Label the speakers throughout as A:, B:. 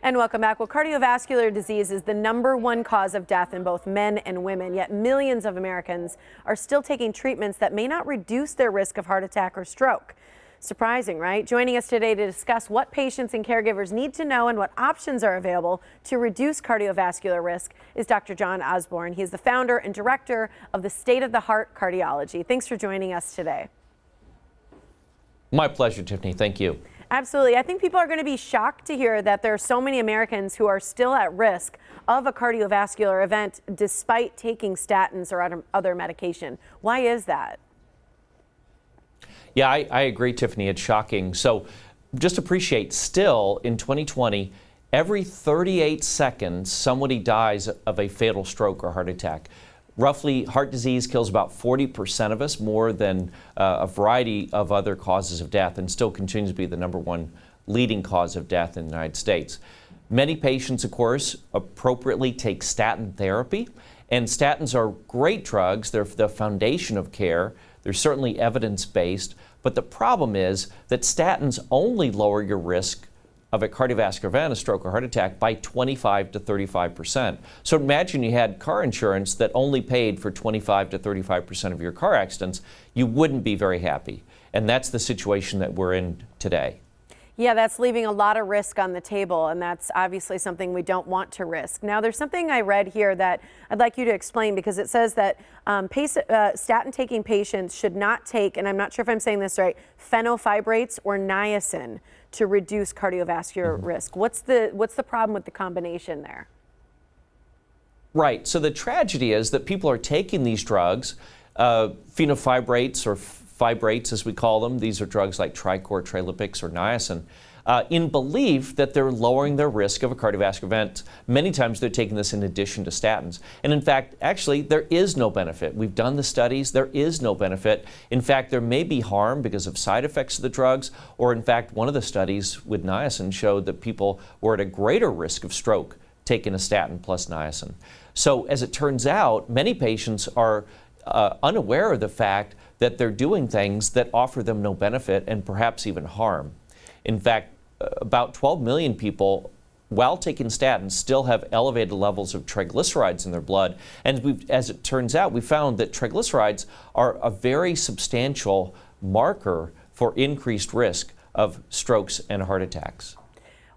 A: And welcome back. Well, cardiovascular disease is the #1 cause of death in both men and women, yet millions of Americans are still taking treatments that may not reduce their risk of heart attack or stroke. Surprising, right? Joining us today to discuss what patients and caregivers need to know and what options are available to reduce cardiovascular risk is Dr. John Osborne. He is the founder and director of the State of the Heart Cardiology. Thanks for joining us today.
B: My pleasure, Tiffany. Thank you.
A: Absolutely. I think people are going to be shocked to hear that there are so many Americans who are still at risk of a cardiovascular event despite taking statins or other medication. Why is that?
B: Yeah, I agree, Tiffany. It's shocking. So just appreciate, still in 2020, every 38 seconds, somebody dies of a fatal stroke or heart attack. Roughly, heart disease kills about 40% of us, more than a variety of other causes of death, and still continues to be the #1 leading cause of death in the United States. Many patients, of course, appropriately take statin therapy, and statins are great drugs. They're the foundation of care. They're certainly evidence-based, but the problem is that statins only lower your risk of a cardiovascular event, a stroke or heart attack, by 25 to 35%. So imagine you had car insurance that only paid for 25 to 35% of your car accidents. You wouldn't be very happy. And that's the situation that we're in today.
A: Yeah, that's leaving a lot of risk on the table, and that's obviously something we don't want to risk. Now, there's something I read here that I'd like you to explain, because it says that statin-taking patients should not take, and I'm not sure if I'm saying this right, fennofibrates or niacin to reduce cardiovascular risk. What's the problem with the combination there?
B: Right. So the tragedy is that people are taking these drugs, fenofibrates or fibrates as we call them. These are drugs like Tricor, Trilipics, or niacin, in belief that they're lowering their risk of a cardiovascular event. Many times they're taking this in addition to statins. And in fact, actually, there is no benefit. We've done the studies. There is no benefit. In fact, there may be harm because of side effects of the drugs, or in fact, one of the studies with niacin showed that people were at a greater risk of stroke taking a statin plus niacin. So as it turns out, many patients are unaware of the fact that they're doing things that offer them no benefit and perhaps even harm. In fact, about 12 million people, while taking statins, still have elevated levels of triglycerides in their blood. And as it turns out, we found that triglycerides are a very substantial marker for increased risk of strokes and heart attacks.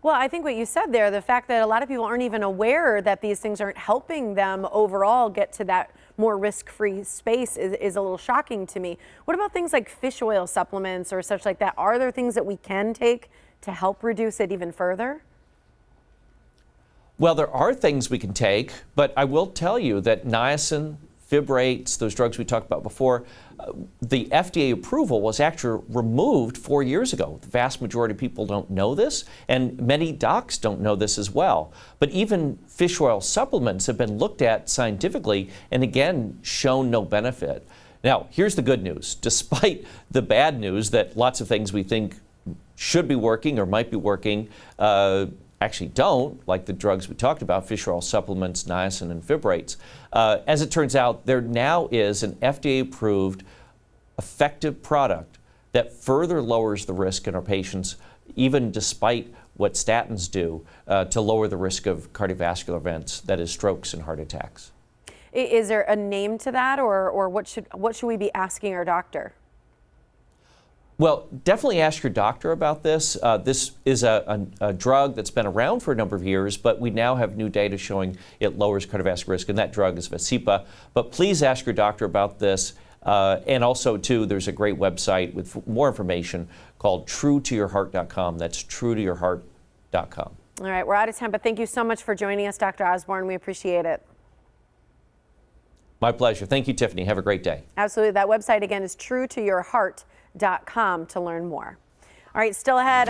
A: Well, I think what you said there, the fact that a lot of people aren't even aware that these things aren't helping them overall get to that more risk-free space is a little shocking to me. What about things like fish oil supplements or such like that? Are there things that we can take to help reduce it even further?
B: Well, there are things we can take, but I will tell you that niacin, fibrates, those drugs we talked about before, the FDA approval was actually removed 4 years ago. The vast majority of people don't know this, and many docs don't know this as well. But even fish oil supplements have been looked at scientifically and again shown no benefit. Now, here's the good news. Despite the bad news that lots of things we think should be working or might be working actually don't, like the drugs we talked about, fish oil supplements, niacin, and fibrates. As it turns out, there now is an FDA-approved effective product that further lowers the risk in our patients, even despite what statins do to lower the risk of cardiovascular events, that is strokes and heart attacks.
A: Is there a name to that, or what should we be asking our doctor?
B: Well, definitely ask your doctor about this. This is a drug that's been around for a number of years, but we now have new data showing it lowers cardiovascular risk, and that drug is Vascepa. But please ask your doctor about this. And also, too, there's a great website with more information called truetoyourheart.com. That's truetoyourheart.com.
A: All right, we're out of time, but thank you so much for joining us, Dr. Osborne. We appreciate it.
B: My pleasure. Thank you, Tiffany. Have a great day.
A: Absolutely. That website, again, is truetoyourheart.com to learn more. All right, still ahead.